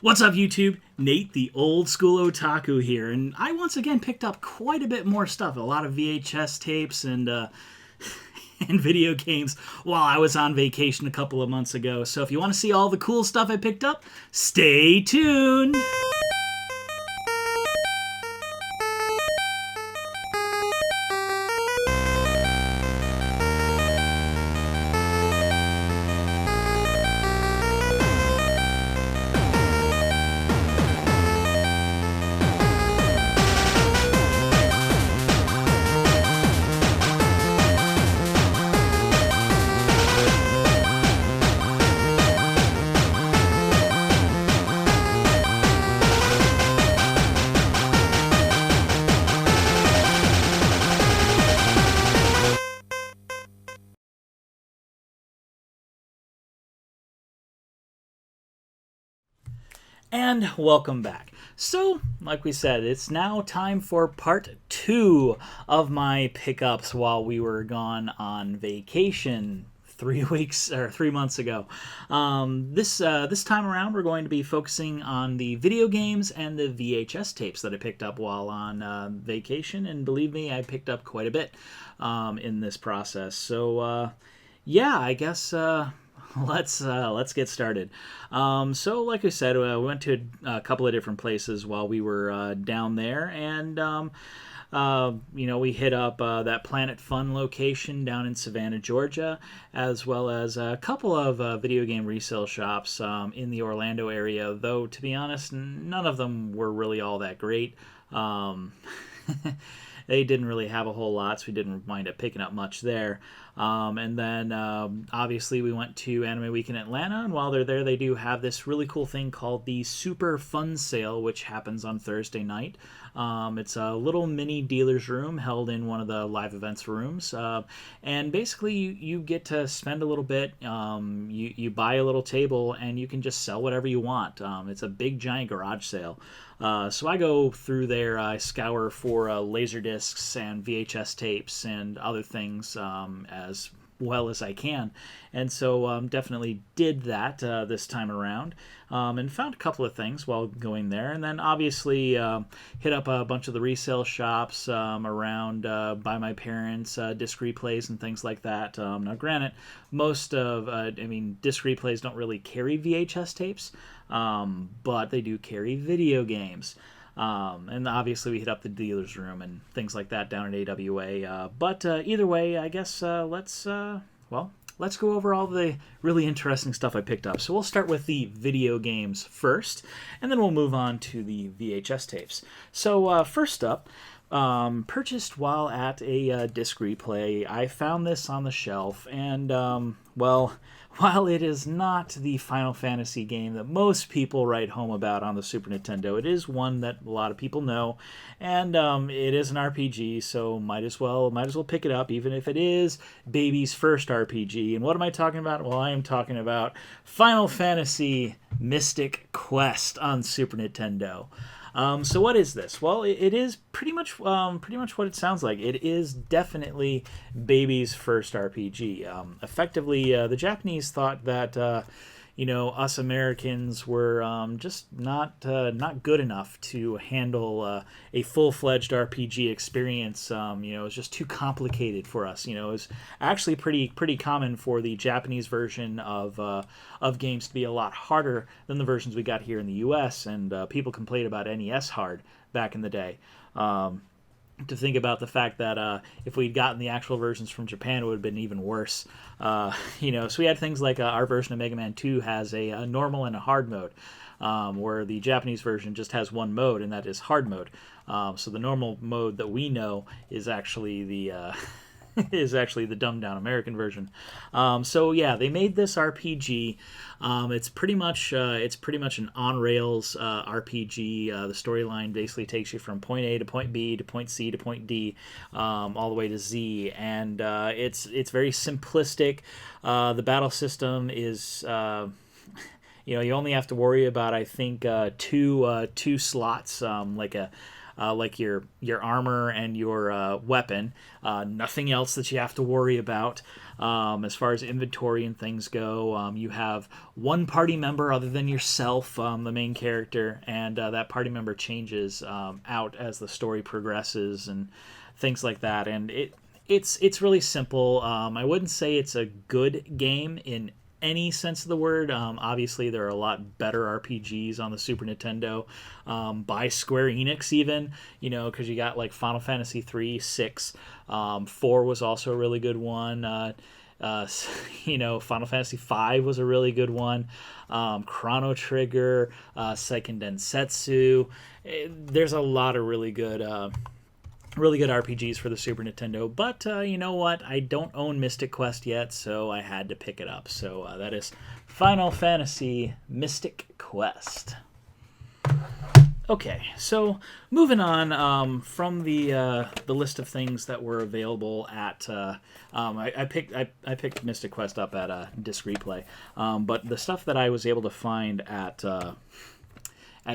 What's up, YouTube? Nate, the old school otaku here, and I once again picked up quite a bit more stuff, a lot of VHS tapes and and video games while I was on vacation a couple of months ago. So if you want to see all the cool stuff I picked up, stay tuned! And welcome back. So, like we said, it's now time for part 2 of my pickups while we were gone on vacation 3 months ago. This time around, we're going to be focusing on the video games and the VHS tapes that I picked up while on vacation, and believe me, I picked up quite a bit in this process. So, yeah, I guess. Let's get started. So, like I said, we went to a couple of different places while we were down there, and we hit up that Planet Fun location down in Savannah, Georgia, as well as a couple of video game resale shops in the Orlando area. Though, to be honest, none of them were really all that great. They didn't really have a whole lot, so we didn't wind up picking up much there. And then, obviously, we went to Anime Week in Atlanta, and while they're there, they do have this really cool thing called the Super Fun Sale, which happens on Thursday night. It's a little mini dealer's room held in one of the live events rooms. And basically, you get to spend a little bit. You buy a little table, and you can just sell whatever you want. It's a big, giant garage sale. So I go through there, I scour for laser discs and VHS tapes and other things as well as I can. And so definitely did that this time around and found a couple of things while going there. And then obviously hit up a bunch of the resale shops around by my parents, disc replays and things like that. Now granted, most of, disc replays don't really carry VHS tapes, but they do carry video games. And obviously we hit up the dealer's room and things like that down at AWA. But either way, I guess let's go over all the really interesting stuff I picked up. So we'll start with the video games first, and then we'll move on to the VHS tapes. So first up, purchased while at a disc replay, I found this on the shelf, and while it is not the Final Fantasy game that most people write home about on the Super Nintendo, it is one that a lot of people know, and it is an RPG, so might as well pick it up, even if it is baby's first RPG. And what am I talking about? Well, I am talking about Final Fantasy Mystic Quest on Super Nintendo. So what is this? Well, it is pretty much what it sounds like. It is definitely baby's first RPG. Effectively, the Japanese thought that us Americans were just not good enough to handle a full-fledged RPG experience. It was just too complicated for us. It was actually pretty common for the Japanese version of games to be a lot harder than the versions we got here in the U.S. And people complained about NES hard back in the day. To think about the fact that if we'd gotten the actual versions from Japan, it would have been even worse. So we had things like our version of Mega Man 2 has a normal and a hard mode, where the Japanese version just has one mode, and that is hard mode. So the normal mode that we know is actually the dumbed down American version. So yeah, they made this RPG. It's pretty much an on rails RPG. The storyline basically takes you from point A to point B to point C to point D, all the way to Z, and it's very simplistic. The battle system is. You only have to worry about, I think, two slots, like like your armor and your weapon. Nothing else that you have to worry about. As far as inventory and things go, you have one party member other than yourself, the main character, and that party member changes out as the story progresses and things like that. And it's really simple. I wouldn't say it's a good game in any sense of the word. Obviously, there are a lot better RPGs on the Super Nintendo by Square Enix, even, because you got like Final Fantasy 3, 6, 4 was also a really good one. Final Fantasy 5 was a really good one. Chrono Trigger, Seiken Densetsu. There's a lot of really good RPGs for the Super Nintendo, but you know what? I don't own Mystic Quest yet, so I had to pick it up. So that is Final Fantasy Mystic Quest. Okay, so moving on from the list of things that were available at I picked Mystic Quest up at Disc Replay, but the stuff that I was able to find at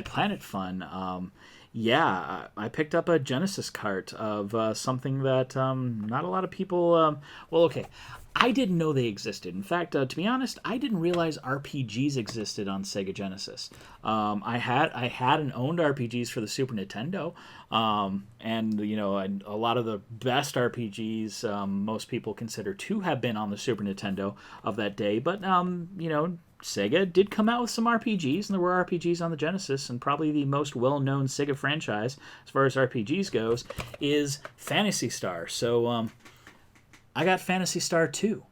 Planet Fun. I picked up a Genesis cart of something that not a lot of people... I didn't know they existed. In fact, to be honest, I didn't realize RPGs existed on Sega Genesis. I had and owned RPGs for the Super Nintendo, and a lot of the best RPGs most people consider to have been on the Super Nintendo of that day. But Sega did come out with some RPGs, and there were RPGs on the Genesis, and probably the most well-known Sega franchise as far as RPGs goes is Phantasy Star. So I got Phantasy Star 2.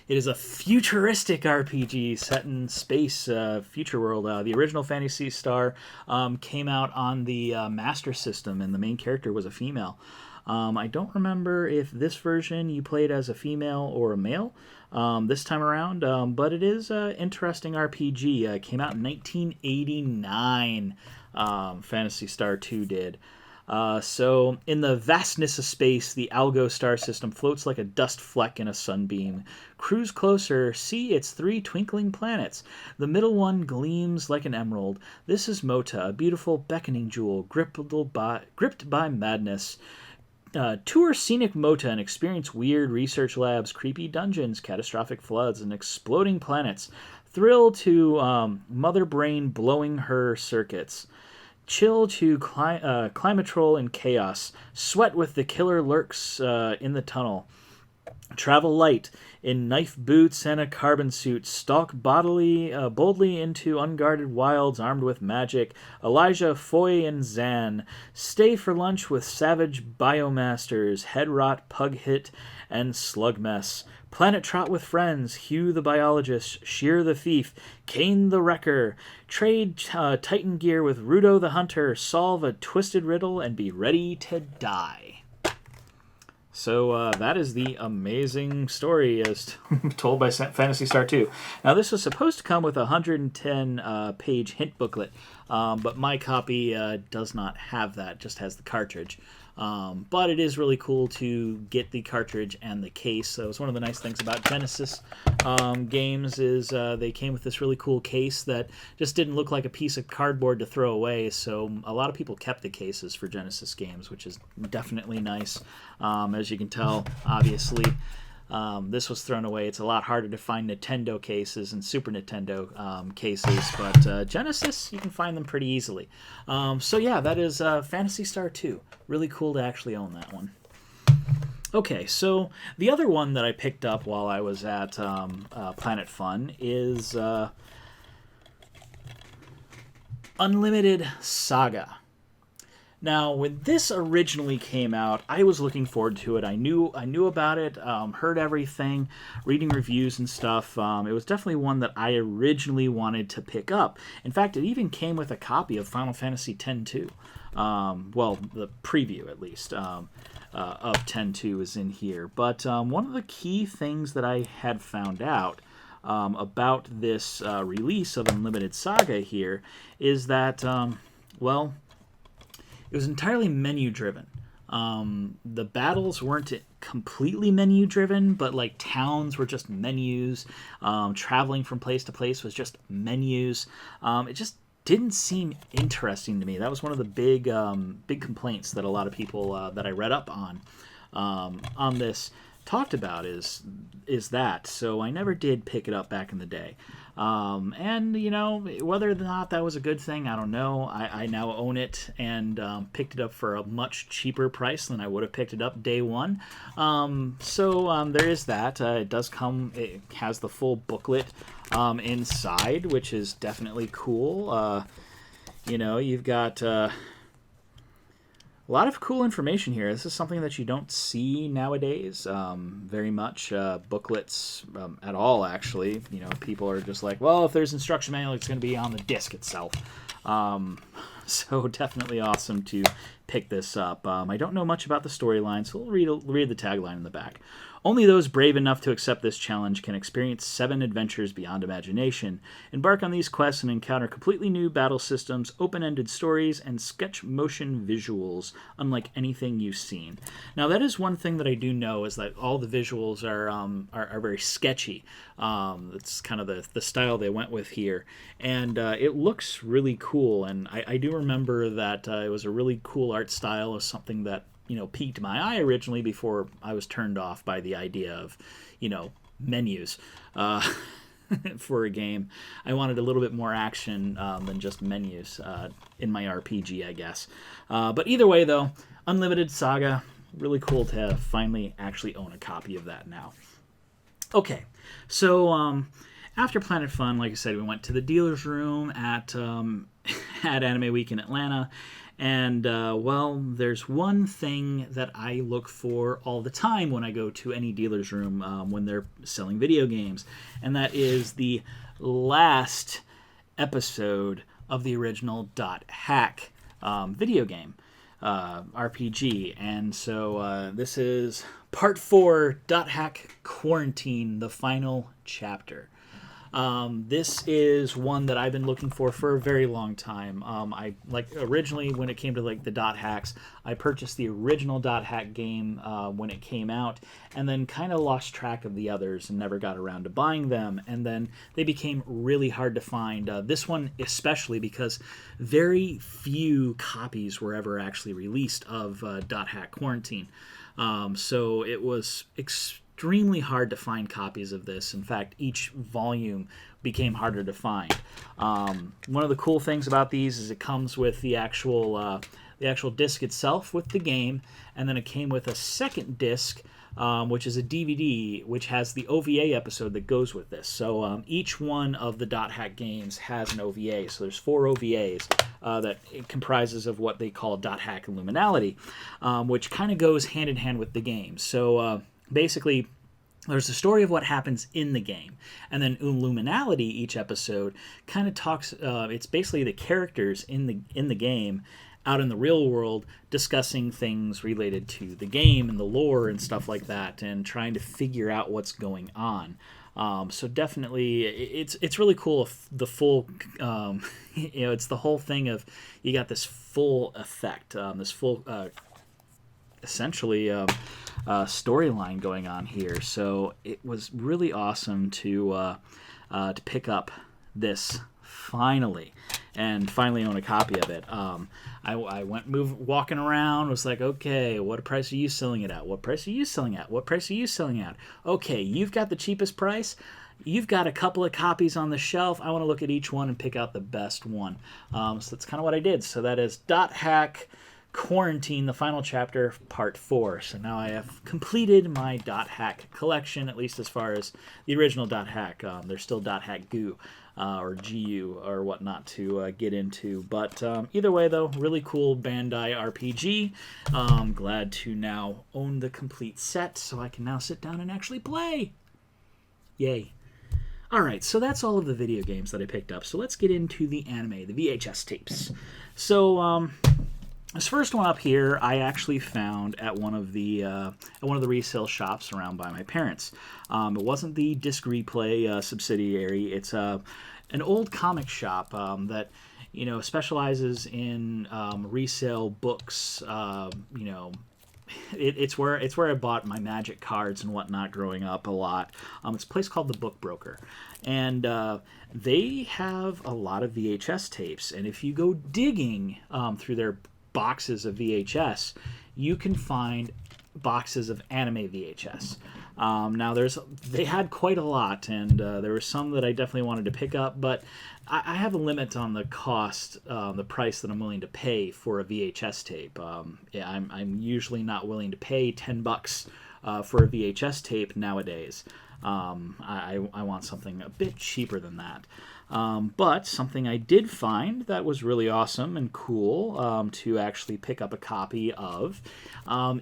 It is a futuristic RPG set in space, future world. The original Phantasy Star came out on the Master System, and the main character was a female. I don't remember if this version you played as a female or a male this time around, but it is an interesting RPG. It came out in 1989, Phantasy Star 2 did. So, in the vastness of space, the Algo star system floats like a dust fleck in a sunbeam. Cruise closer, see its 3 twinkling planets. The middle one gleams like an emerald. This is Mota, a beautiful beckoning jewel, gripped by madness. Tour scenic Mota and experience weird research labs, creepy dungeons, catastrophic floods, and exploding planets. Thrill to mother brain blowing her circuits. Chill to climatrol in chaos. Sweat with the killer lurks in the tunnel. Travel light in knife boots and a carbon suit. Stalk boldly into unguarded wilds armed with magic. Elijah, Foy, and Zan. Stay for lunch with savage biomasters. Head rot, pug hit, and slug mess. Planet trot with friends. Hugh the biologist. Shear the thief. Kane the wrecker. Trade Titan gear with Rudo the hunter. Solve a twisted riddle and be ready to die. So that is the amazing story as told by Phantasy Star 2. Now, this was supposed to come with a 110-page hint booklet, but my copy does not have that, just has the cartridge. But it is really cool to get the cartridge and the case. So it's one of the nice things about Genesis games is they came with this really cool case that just didn't look like a piece of cardboard to throw away. So a lot of people kept the cases for Genesis games, which is definitely nice. As you can tell, obviously, this was thrown away. It's a lot harder to find Nintendo cases and Super Nintendo cases, but Genesis, you can find them pretty easily. So yeah, that is Phantasy Star 2. Really cool to actually own that one. Okay, so the other one that I picked up while I was at Planet Fun is Unlimited Saga. Now, when this originally came out, I was looking forward to it. I knew about it, heard everything, reading reviews and stuff. It was definitely one that I originally wanted to pick up. In fact, it even came with a copy of Final Fantasy X-2. Well, the preview, at least, of X-2 is in here. But one of the key things that I had found out about this release of Unlimited Saga here is that, it was entirely menu-driven. The battles weren't completely menu-driven, but like towns were just menus. Traveling from place to place was just menus. It just didn't seem interesting to me. That was one of the big complaints that a lot of people that I read up on this talked about is that. So I never did pick it up back in the day. And, you know, whether or not that was a good thing, I don't know. I now own it and picked it up for a much cheaper price than I would have picked it up day one. So there is that. It does come, it has the full booklet inside, which is definitely cool. You know, you've got a lot of cool information here. This is something that you don't see nowadays very much. Booklets at all, actually. You know, people are just like, well, if there's instruction manual, it's going to be on the disc itself. So definitely awesome to pick this up. I don't know much about the storyline, so we'll read the tagline in the back. Only those brave enough to accept this challenge can experience 7 adventures beyond imagination, embark on these quests, and encounter completely new battle systems, open-ended stories, and sketch motion visuals unlike anything you've seen. Now, that is one thing that I do know, is that all the visuals are very sketchy. It's kind of the style they went with here, and it looks really cool. And I do remember that it was a really cool art style, of something that, you know, piqued my eye originally before I was turned off by the idea of, you know, menus for a game. I wanted a little bit more action than just menus in my RPG, I guess. But either way, though, Unlimited Saga, really cool to finally actually own a copy of that now. Okay, so after Planet Fun, like I said, we went to the dealer's room at Anime Week in Atlanta. And, well, there's one thing that I look for all the time when I go to any dealer's room when they're selling video games, and that is the last episode of the original .hack video game, RPG. And so this is Part 4, .hack Quarantine, the final chapter. This is one that I've been looking for a very long time. I originally, when it came to like the .hacks, I purchased the original .hack game when it came out, and then kind of lost track of the others and never got around to buying them. And then they became really hard to find. This one especially, because very few copies were ever actually released of .hack Quarantine. So it was extremely hard to find copies of this. In fact, each volume became harder to find. One of the cool things about these is it comes with the actual disc itself with the game, and then it came with a second disc, which is a DVD, which has the OVA episode that goes with this. So each one of the .hack games has an OVA. So there's 4 OVAs that it comprises of what they call .hack Illuminality, which kind of goes hand in hand with the game. So basically, there's the story of what happens in the game, and then Illuminality, each episode, kind of talks. It's basically the characters in the game, out in the real world, discussing things related to the game and the lore and stuff like that, and trying to figure out what's going on. So definitely, it's really cool. The full, it's the whole thing of, you got this full effect, this full, essentially, storyline going on here. So it was really awesome to pick up this finally, and finally own a copy of it. I went walking around, was like, okay, what price are you selling it at? What price are you selling at? What price are you selling at? Okay, you've got the cheapest price. You've got a couple of copies on the shelf. I want to look at each one and pick out the best one. So that's kind of what I did. So that is .hack Quarantine, the final chapter, Part 4. So now I have completed my .hack collection, at least as far as the original .hack. There's still .hack Goo or GU or whatnot to get into. But either way, though, really cool Bandai RPG. Glad to now own the complete set, so I can now sit down and actually play. Yay. Alright, so that's all of the video games that I picked up. So let's get into the anime, the VHS tapes. So, this first one up here, I actually found at one of the resale shops around by my parents. It wasn't the Disc Replay subsidiary. It's an old comic shop that, you know, specializes in resale books, you know, it's where I bought my Magic cards and whatnot growing up a lot. It's a place called the Book Broker, and they have a lot of VHS tapes. And if you go digging through their boxes of VHS, you can find boxes of anime VHS. Now they had quite a lot, and there were some that I definitely wanted to pick up, but I have a limit on the cost, the price that I'm willing to pay for a VHS tape. Yeah, I'm usually not willing to pay $10 for a VHS tape nowadays. I want something a bit cheaper than that. But something I did find that was really awesome and cool to actually pick up a copy of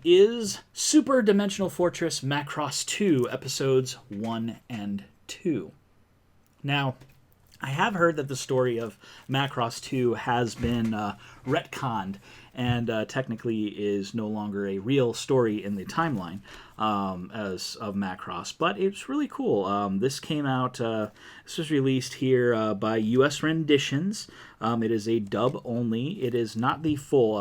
is Super Dimensional Fortress Macross 2 Episodes 1 and 2. Now, I have heard that the story of Macross 2 has been retconned and technically is no longer a real story in the timeline as of Macross, but it's really cool. This came out, this was released here by US Renditions. It is a dub only. It is not the full.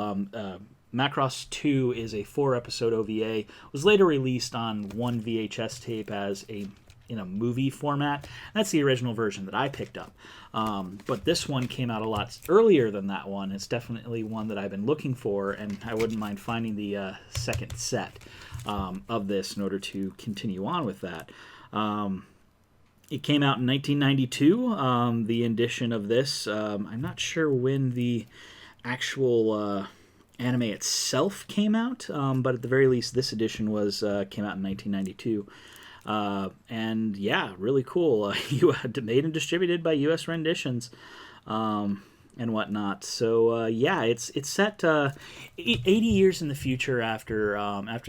Macross 2 is a 4-episode OVA. It was later released on one VHS tape as in a movie format. That's the original version that I picked up. But this one came out a lot earlier than that one. It's definitely one that I've been looking for, and I wouldn't mind finding the second set of this in order to continue on with that. It came out in 1992, the edition of this. I'm not sure when the actual anime itself came out, but at the very least, this edition came out in 1992. And yeah, really cool. Made and distributed by US Renditions, and whatnot. So yeah, it's set 80 years in the future after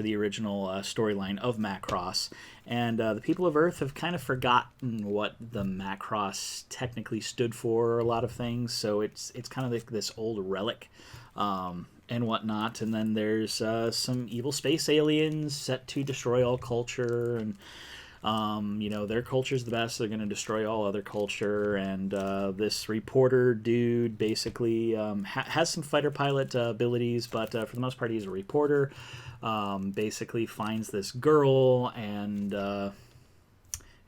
the original storyline of Macross, and the people of Earth have kind of forgotten what the Macross technically stood for. A lot of things, so it's kind of like this old relic. And whatnot, and then there's some evil space aliens set to destroy all culture, and their culture's the best, they're going to destroy all other culture, and this reporter dude basically has some fighter pilot abilities, but for the most part he's a reporter. Basically finds this girl and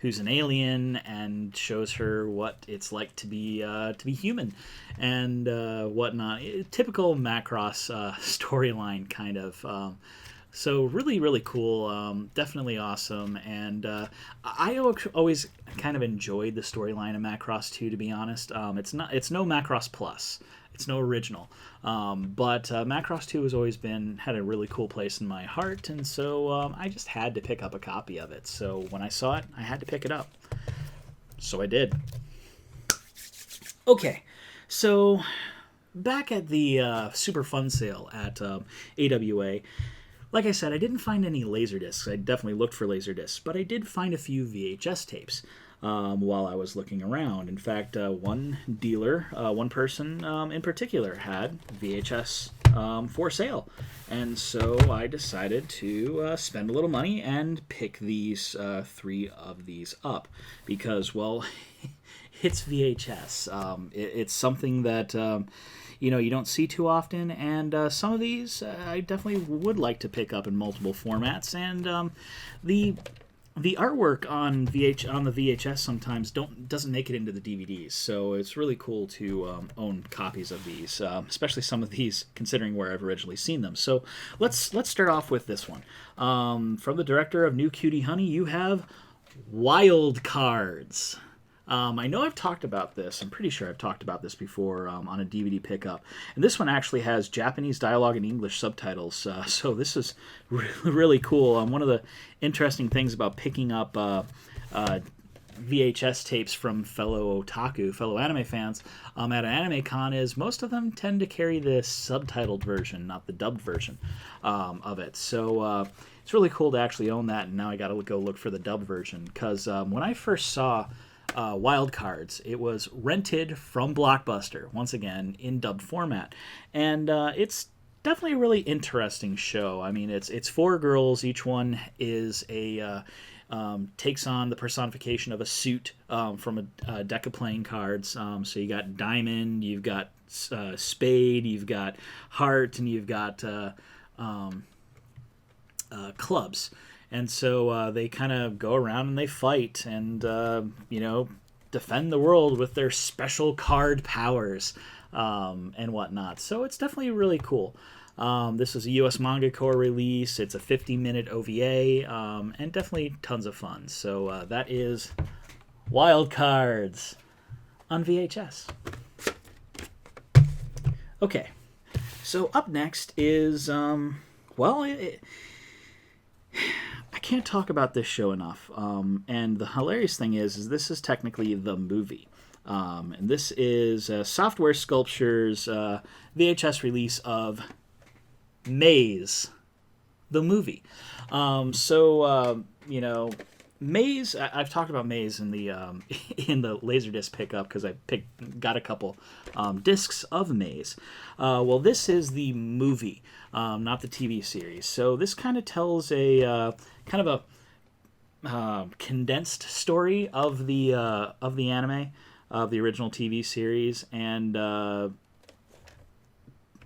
who's an alien, and shows her what it's like to be human and whatnot. Typical Macross storyline, kind of. So really, really cool. Definitely awesome. And I always kind of enjoyed the storyline of Macross 2, to be honest. It's no Macross Plus. It's no original. But Macross 2 has always had a really cool place in my heart, and so I just had to pick up a copy of it. So when I saw it, I had to pick it up. So I did. Okay, so back at the Super Fun Sale at AWA, like I said, I didn't find any Laserdiscs. I definitely looked for Laserdiscs, but I did find a few VHS tapes while I was looking around. In fact, one dealer, one person in particular, had VHS for sale. And so I decided to spend a little money and pick these 3 of these up because, well, it's VHS. It's something that you don't see too often, and some of these I definitely would like to pick up in multiple formats. And the artwork on the VHS sometimes doesn't make it into the DVDs, so it's really cool to own copies of these, especially some of these, considering where I've originally seen them. So let's start off with this one. From the director of New Cutie Honey, you have Wild Cards. I know I've talked about this. I'm pretty sure I've talked about this before on a DVD pickup. And this one actually has Japanese dialogue and English subtitles. So this is really cool. One of the interesting things about picking up VHS tapes from fellow otaku, fellow anime fans at an anime con is most of them tend to carry the subtitled version, not the dubbed version of it. So it's really cool to actually own that. And now I got to go look for the dubbed version because when I first saw Wild Cards, it was rented from Blockbuster, once again in dubbed format, and it's definitely a really interesting show. I mean, it's 4 girls. Each one is takes on the personification of a suit from a deck of playing cards. So you got Diamond, you've got Spade, you've got Heart, and you've got clubs. And so they kind of go around and they fight and, defend the world with their special card powers and whatnot. So it's definitely really cool. This is a US Manga Core release. It's a 50-minute OVA and definitely tons of fun. So that is Wild Cards on VHS. Okay, so up next is, I can't talk about this show enough. And the hilarious thing is this is technically the movie. And this is Software Sculpture's VHS release of Maze, the movie. Maze. I've talked about Maze in the in the Laserdisc pickup because got a couple discs of Maze. Well, this is the movie, not the TV series. So this kind of tells a condensed story of the anime, of the original TV series, and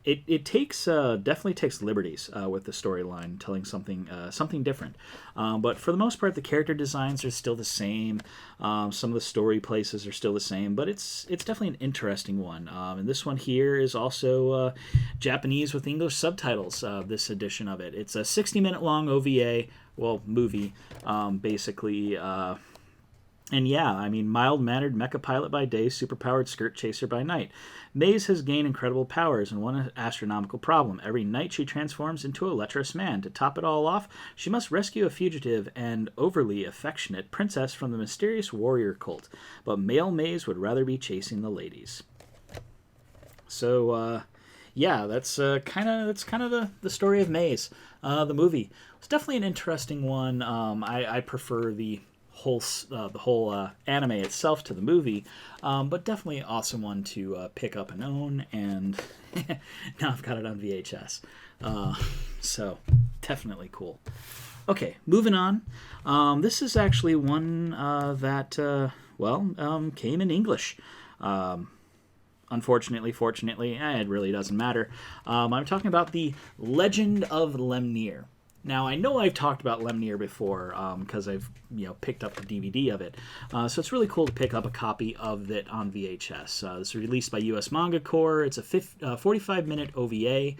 it definitely takes liberties with the storyline, telling something different. But for the most part, the character designs are still the same. Some of the story places are still the same, but it's definitely an interesting one. And this one here is also Japanese with English subtitles. This edition of it, it's a 60-minute long OVA, movie, basically. And yeah, I mean, mild-mannered mecha pilot by day, superpowered skirt chaser by night. Maze has gained incredible powers and one astronomical problem. Every night she transforms into a lecherous man. To top it all off, she must rescue a fugitive and overly affectionate princess from the mysterious warrior cult. But male Maze would rather be chasing the ladies. So, that's kind of the story of Maze, the movie. It's definitely an interesting one. I prefer the whole anime itself to the movie, but definitely an awesome one to pick up and own, and now I've got it on VHS, so definitely cool. Okay, moving on. This is actually one that came in English. Unfortunately, fortunately, it really doesn't matter. I'm talking about The Legend of Lemnir. Now, I know I've talked about Lemnir before because I've picked up the DVD of it. So it's really cool to pick up a copy of it on VHS. This is released by US Manga Core. It's a 45-minute OVA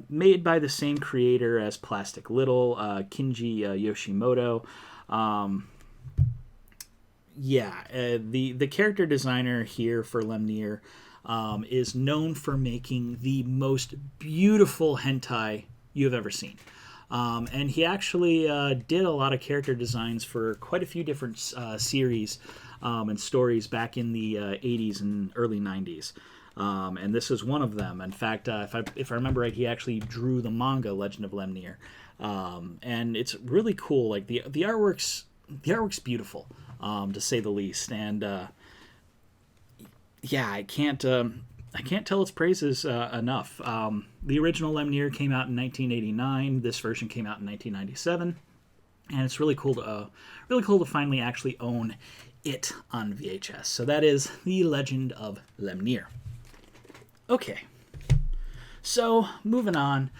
made by the same creator as Plastic Little, Kinji Yoshimoto. The character designer here for Lemnir is known for making the most beautiful hentai you've ever seen. And he actually did a lot of character designs for quite a few different series and stories back in the 80s and early 90s. And this is one of them. In fact, if I remember right, he actually drew the manga Legend of Lemnir. And it's really cool. Like the artwork's beautiful, to say the least. And I can't tell its praises enough. The original Lemnir came out in 1989. This version came out in 1997, and it's really cool to finally actually own it on VHS. So that is The Legend of Lemnir. Okay, so moving on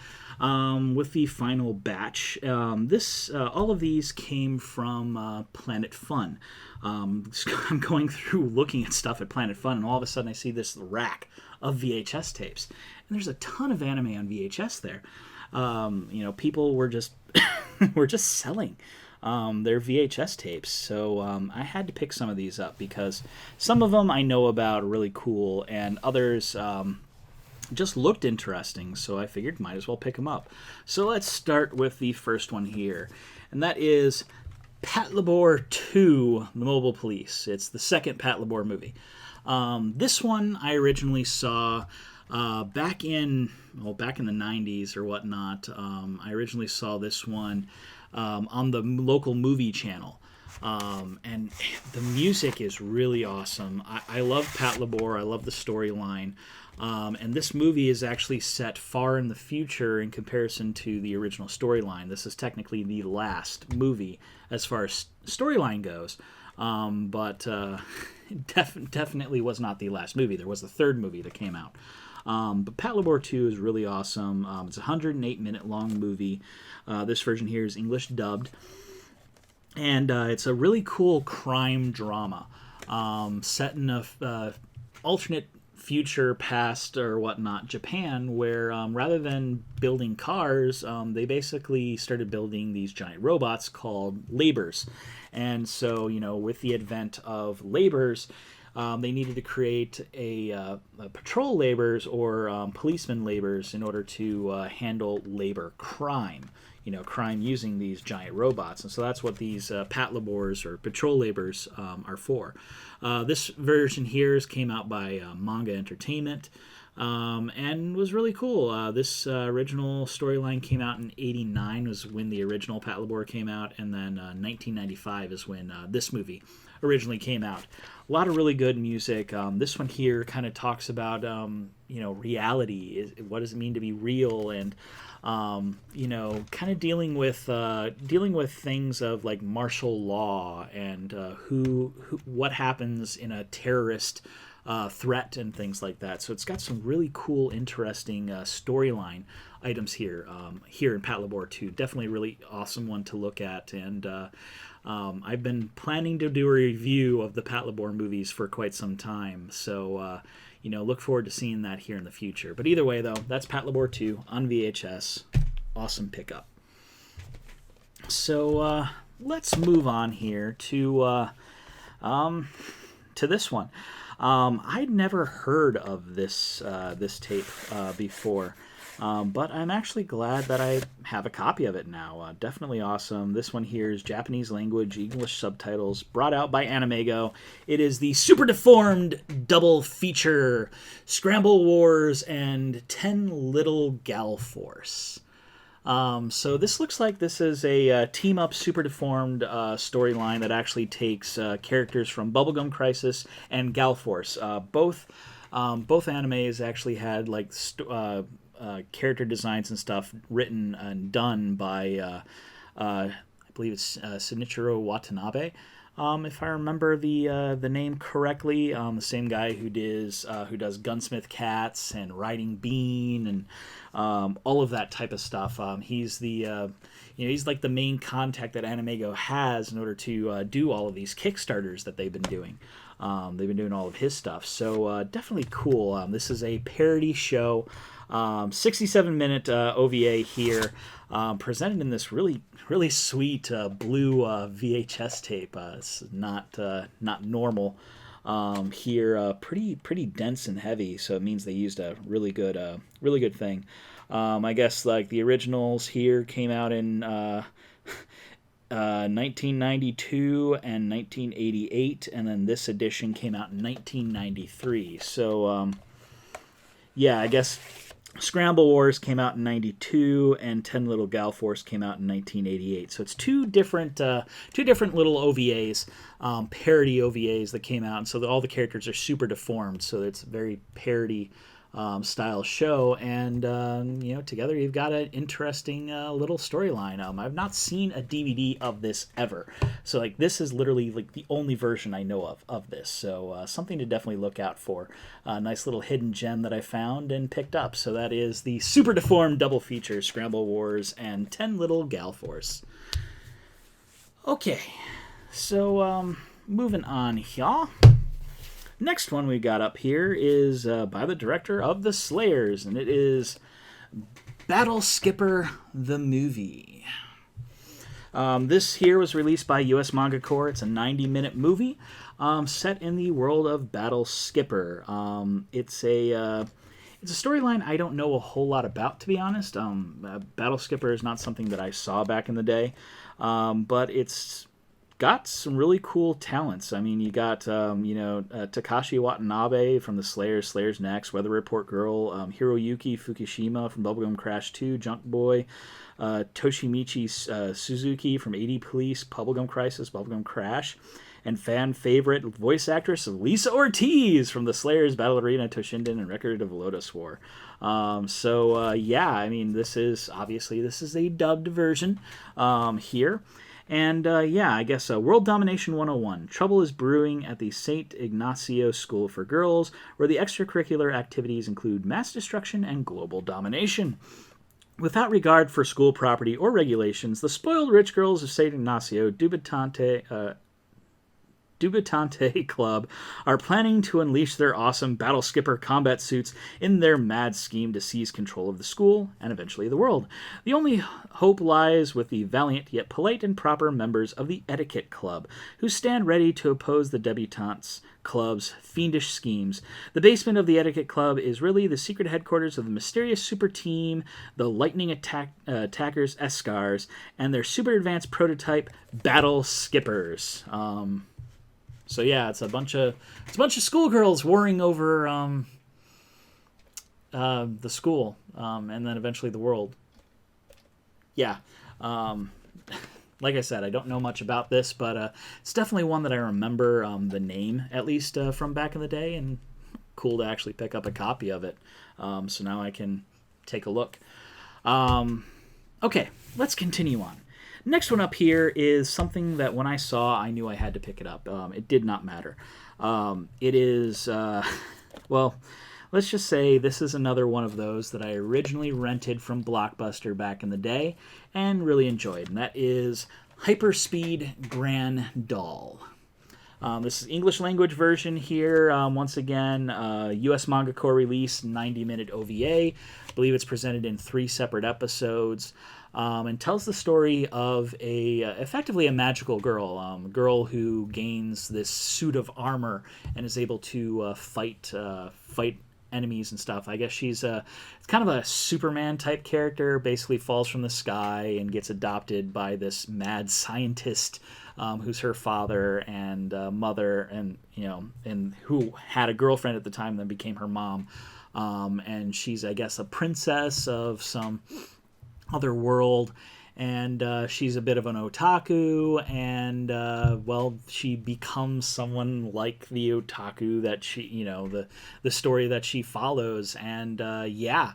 with the final batch. All of these came from Planet Fun. I'm going through looking at stuff at Planet Fun, and all of a sudden I see this rack of VHS tapes, and there's a ton of anime on VHS there. People were just selling their VHS tapes, so I had to pick some of these up because some of them I know about, are really cool, and others just looked interesting, so I figured might as well pick them up. So let's start with the first one here, and that is Patlabor 2, The Mobile Police. It's the second Patlabor movie. This one I originally saw back in the 90s or whatnot. I originally saw this one on the local movie channel. And the music is really awesome. I love Patlabor. I love the storyline. And this movie is actually set far in the future in comparison to the original storyline. This is technically the last movie as far as storyline goes. But definitely was not the last movie. There was a third movie that came out. But Patlabor 2 is really awesome. It's a 108-minute long movie. This version here is English dubbed. And it's a really cool crime drama set in a alternate future, past, or whatnot, Japan, where rather than building cars, they basically started building these giant robots called labors. And so, with the advent of labors, they needed to create a patrol labors or policeman labors in order to handle labor crime. Crime using these giant robots. And so that's what these patlabors or patrol labors are for. This version here came out by Manga Entertainment and was really cool. This original storyline came out in '89 was when the original Patlabor came out, and then 1995 is when this movie originally came out. A lot of really good music. This one here kind of talks about reality. What does it mean to be real? And kind of dealing with things of like martial law and what happens in a terrorist threat and things like that. So it's got some really cool, interesting storyline items here in Patlabor 2. Definitely a really awesome one to look at. And I've been planning to do a review of the Patlabor movies for quite some time. So look forward to seeing that here in the future. But either way, though, that's Patlabor 2 on VHS. Awesome pickup. So let's move on here to this one. I'd never heard of this tape before. But I'm actually glad that I have a copy of it now. Definitely awesome. This one here is Japanese language, English subtitles, brought out by Animego. It is the super deformed double feature, Scramble Wars and 10 Little Gal Force. So this looks like this is a team-up super deformed storyline that actually takes characters from Bubblegum Crisis and Gal Force. Both animes actually had like character designs and stuff written and done by I believe it's Shinichiro Watanabe, if I remember the name correctly. The same guy who does Gunsmith Cats and Riding Bean and all of that type of stuff. He's he's like the main contact that Animego has in order to do all of these Kickstarters that they've been doing. They've been doing all of his stuff, so definitely cool. This is a parody show, 67-minute OVA here, presented in this really sweet blue VHS tape. It's not normal here. Pretty dense and heavy, so it means they used a really good thing. I guess like the originals here came out in 1992 and 1988, and then this edition came out in 1993. So I guess Scramble Wars came out in 92 and 10 Little Gal Force came out in 1988. So it's two different little OVAs, parody OVAs that came out, and so all the characters are super deformed, so it's very parody style show, and together you've got an interesting little storyline. I've not seen a DVD of this ever, so like this is literally like the only version I know of this, so something to definitely look out for. A nice little hidden gem that I found and picked up. So that is the super deformed double feature, Scramble Wars and 10 Little Gal Force. Okay, so moving on here. Next one we got up here is by the director of The Slayers, and it is Battle Skipper the Movie. This here was released by US Manga Corps. It's a 90-minute movie set in the world of Battle Skipper. It's a storyline I don't know a whole lot about, to be honest. Battle Skipper is not something that I saw back in the day, but it's got some really cool talents. I mean, you got Takashi Watanabe from the Slayers Next, Weather Report Girl, Hiroyuki Fukushima from Bubblegum Crash 2, Junk Boy, Toshimichi Suzuki from 80 Police, Bubblegum Crisis, Bubblegum Crash, and fan favorite voice actress Lisa Ortiz from the Slayers, Battle Arena, Toshinden, and Record of Lotus War. I mean, this is a dubbed version here. And yeah, I guess World Domination 101. Trouble is brewing at the St. Ignacio School for Girls, where the extracurricular activities include mass destruction and global domination. Without regard for school property or regulations, the spoiled rich girls of St. Ignacio Debutante Club are planning to unleash their awesome Battle Skipper combat suits in their mad scheme to seize control of the school and eventually the world. The only hope lies with the valiant yet polite and proper members of the Etiquette Club, who stand ready to oppose the Debutantes Club's fiendish schemes. The basement of the Etiquette Club is really the secret headquarters of the mysterious super team, the Lightning Attackers Escars, and their super advanced prototype Battle Skippers. So yeah, it's a bunch of schoolgirls warring over the school, and then eventually the world. Yeah, like I said, I don't know much about this, but it's definitely one that I remember the name at least from back in the day, and cool to actually pick up a copy of it. So now I can take a look. Okay, let's continue on. Next one up here is something that when I saw, I knew I had to pick it up. It did not matter. It is, well, let's just say this is another one of those that I originally rented from Blockbuster back in the day and really enjoyed. And that is Hyperspeed Grand Doll. This is English language version here. Once again, US Manga Core release, 90-minute OVA. I believe it's presented in 3 separate episodes. And tells the story of effectively a magical girl, a girl who gains this suit of armor and is able to fight enemies and stuff. I guess she's it's kind of a Superman type character. Basically, falls from the sky and gets adopted by this mad scientist who's her father and mother, and and who had a girlfriend at the time, then became her mom. And she's, I guess, a princess of some other world, and she's a bit of an otaku, and well, she becomes someone like the otaku that she, the story that she follows. And yeah,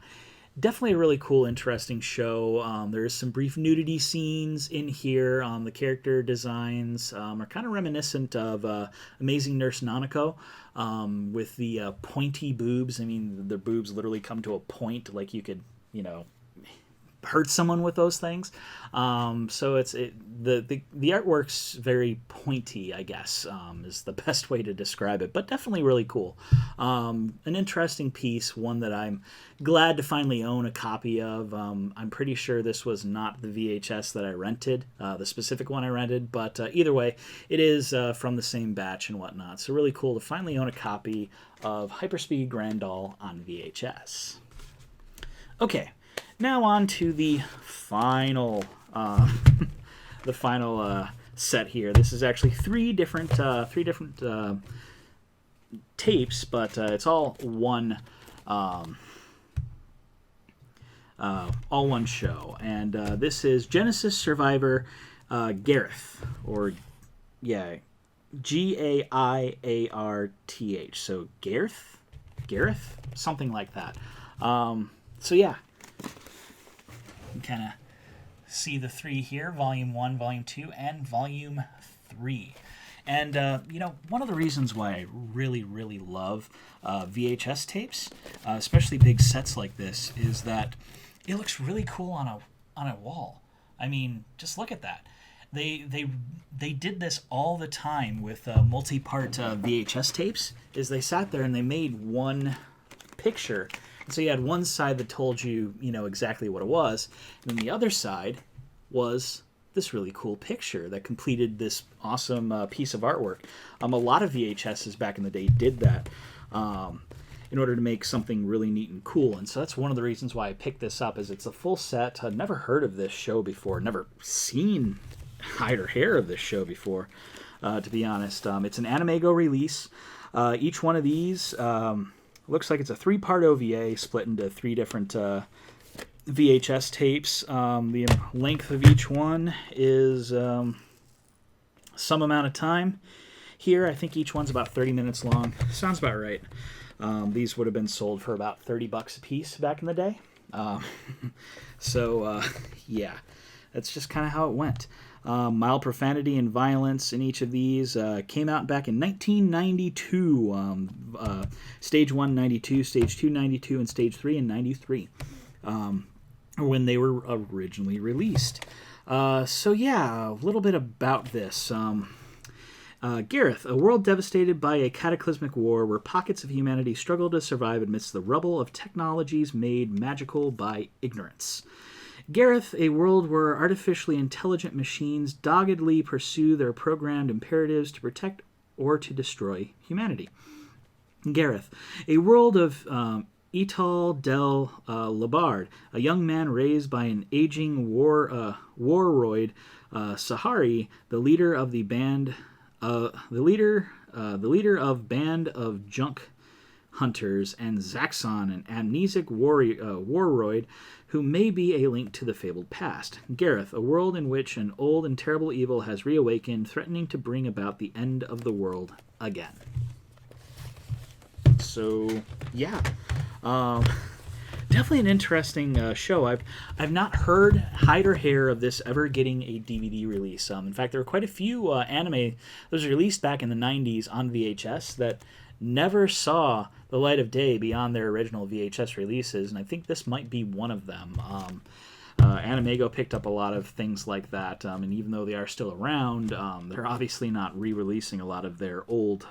definitely a really cool, interesting show. There's some brief nudity scenes in here. The character designs are kind of reminiscent of Amazing Nurse Nanako, with the pointy boobs. I mean, the boobs literally come to a point, like you could, hurt someone with those things. So the artwork's very pointy, I guess, is the best way to describe it, but definitely really cool. An interesting piece, one that I'm glad to finally own a copy of. I'm pretty sure this was not the VHS that I rented, the specific one I rented, but either way, it is from the same batch and whatnot. So really cool to finally own a copy of Hyperspeed Grand Doll on VHS. Okay. Now on to the final, set here. This is actually three different tapes, but it's all one show. And this is Genesis Survivor Gareth, or Giarth. So Gareth, something like that. So yeah. You can kind of see the 3 here, Volume 1, Volume 2, and Volume 3. And, one of the reasons why I really, really love VHS tapes, especially big sets like this, is that it looks really cool on a wall. I mean, just look at that. They did this all the time with multi-part VHS tapes, is they sat there and they made one picture. So you had one side that told you, exactly what it was, and then the other side was this really cool picture that completed this awesome piece of artwork. A lot of VHSs back in the day did that in order to make something really neat and cool, and so that's one of the reasons why I picked this up, is it's a full set. I'd never heard of this show before, never seen hide or hair of this show before, to be honest. It's an Animego release. Each one of these... looks like it's a 3-part OVA split into 3 different VHS tapes. The length of each one is some amount of time. Here, I think each one's about 30 minutes long. Sounds about right. These would have been sold for about $30 a piece back in the day. So, yeah, that's just kind of how it went. Mild profanity and violence in each of these. Came out back in 1992. Stage 1, 92, Stage 2, 92, and Stage 3 in 93. When they were originally released. So yeah, a little bit about this. Gareth, a world devastated by a cataclysmic war where pockets of humanity struggle to survive amidst the rubble of technologies made magical by ignorance. Gareth, a world where artificially intelligent machines doggedly pursue their programmed imperatives to protect or to destroy humanity. Gareth, a world of Etal del Labard, a young man raised by an aging warroid Sahari, the leader of the band, the leader of band of junk hunters, and Zaxxon, an amnesic warroid who may be a link to the fabled past. Gareth, a world in which an old and terrible evil has reawakened, threatening to bring about the end of the world again. So, yeah. Definitely an interesting show. I've not heard hide or hair of this ever getting a DVD release. In fact, there were quite a few anime that was released back in the 90s on VHS that never saw the light of day beyond their original VHS releases, and I think this might be one of them. Animego picked up a lot of things like that, and even though they are still around, they're obviously not re-releasing a lot of their old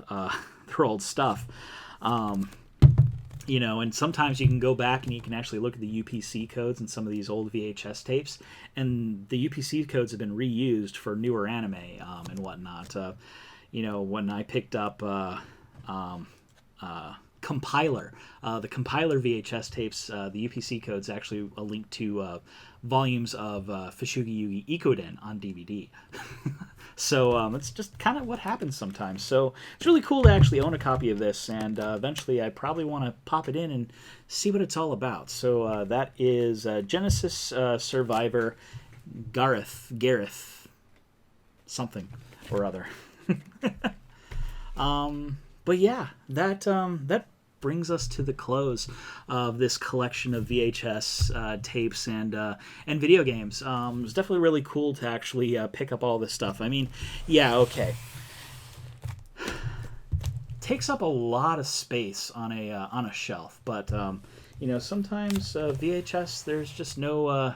stuff. And sometimes you can go back and you can actually look at the UPC codes in some of these old VHS tapes, and the UPC codes have been reused for newer anime and whatnot. When I picked up Compiler, the Compiler VHS tapes, the UPC code's actually a link to volumes of Fushigi Yugi Ikoden on DVD. So it's just kind of what happens sometimes. So it's really cool to actually own a copy of this, and eventually I probably want to pop it in and see what it's all about. So that is Genesis Survivor Gareth, something or other. But yeah, that brings us to the close of this collection of VHS tapes and video games. It was definitely really cool to actually pick up all this stuff. I mean, yeah, okay. Takes up a lot of space on a shelf, but sometimes VHS, there's just no.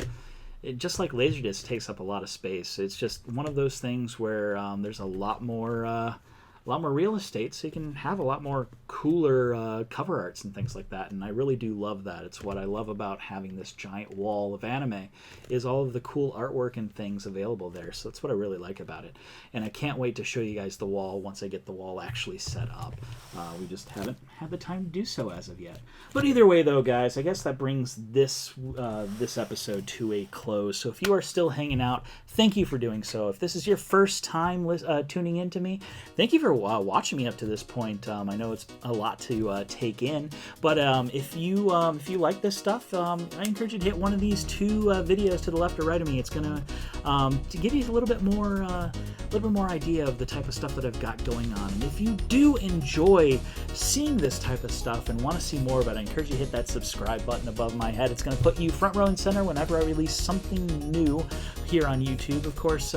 Just like Laserdisc takes up a lot of space. It's just one of those things where there's a lot more real estate, so you can have a lot more cooler cover arts and things like that, and I really do love that. It's what I love about having this giant wall of anime, is all of the cool artwork and things available there, so that's what I really like about it. And I can't wait to show you guys the wall once I get the wall actually set up. We just haven't had the time to do so as of yet. But either way, though, guys, I guess that brings this episode to a close. So if you are still hanging out, thank you for doing so. If this is your first time tuning in to me, thank you for watching me up to this point. I know it's a lot to take in, but if you like this stuff, I encourage you to hit one of these two videos to the left or right of me. It's gonna to give you a little bit more idea of the type of stuff that I've got going on. And if you do enjoy seeing this type of stuff and want to see more of it, I encourage you to hit that subscribe button above my head. It's going to put you front row and center whenever I release something new here on YouTube. Of course,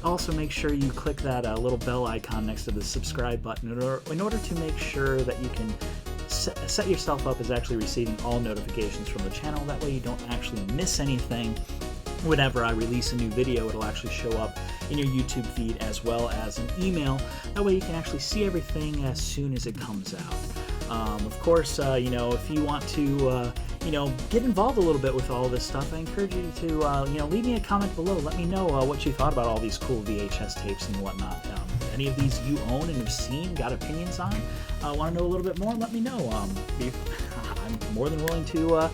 also make sure you click that little bell icon next to the subscribe button in order to make sure that you can set yourself up as actually receiving all notifications from the channel. That way you don't actually miss anything. Whenever I release a new video, it'll actually show up in your YouTube feed as well as an email. That way you can actually see everything as soon as it comes out. Of course, if you want to get involved a little bit with all this stuff, I encourage you to leave me a comment below. Let me know what you thought about all these cool VHS tapes and whatnot. Any of these you own and have seen, got opinions on, want to know a little bit more, let me know. I'm more than willing to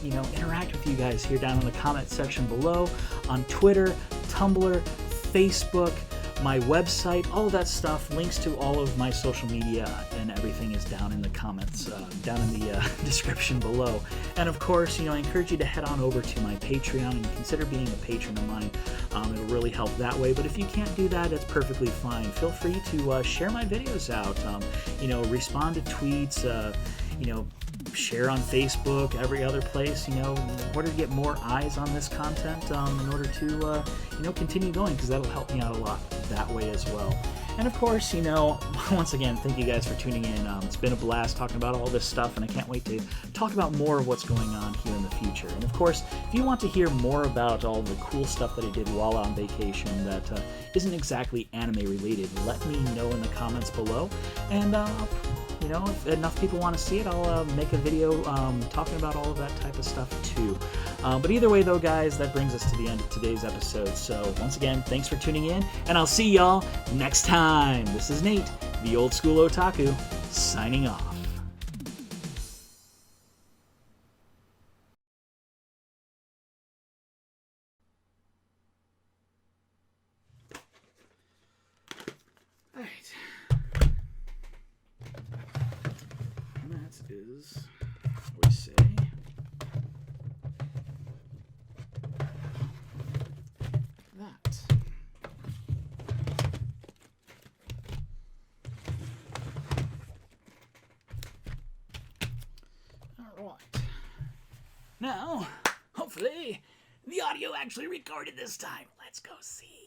interact with you guys here down in the comment section below, on Twitter, Tumblr, Facebook, my website, all of that stuff. Links to all of my social media and everything is down in the comments, down in the description below. And of course, I encourage you to head on over to my Patreon and consider being a patron of mine. It'll really help that way. But if you can't do that, it's perfectly fine. Feel free to share my videos out. Respond to tweets. share on Facebook, every other place, in order to get more eyes on this content, in order to, continue going, because that'll help me out a lot that way as well. And of course, once again, thank you guys for tuning in. It's been a blast talking about all this stuff, and I can't wait to talk about more of what's going on here in the future. And of course, if you want to hear more about all the cool stuff that I did while on vacation that isn't exactly anime related, let me know in the comments below. And if enough people want to see it, I'll make a video talking about all of that type of stuff too. But either way though, guys, that brings us to the end of today's episode. So once again, thanks for tuning in, and I'll see y'all next time. This is Nate, the old school otaku, signing off. Alright. That is what we say. That. Alright. Now, hopefully, the audio actually recorded this time. Let's go see.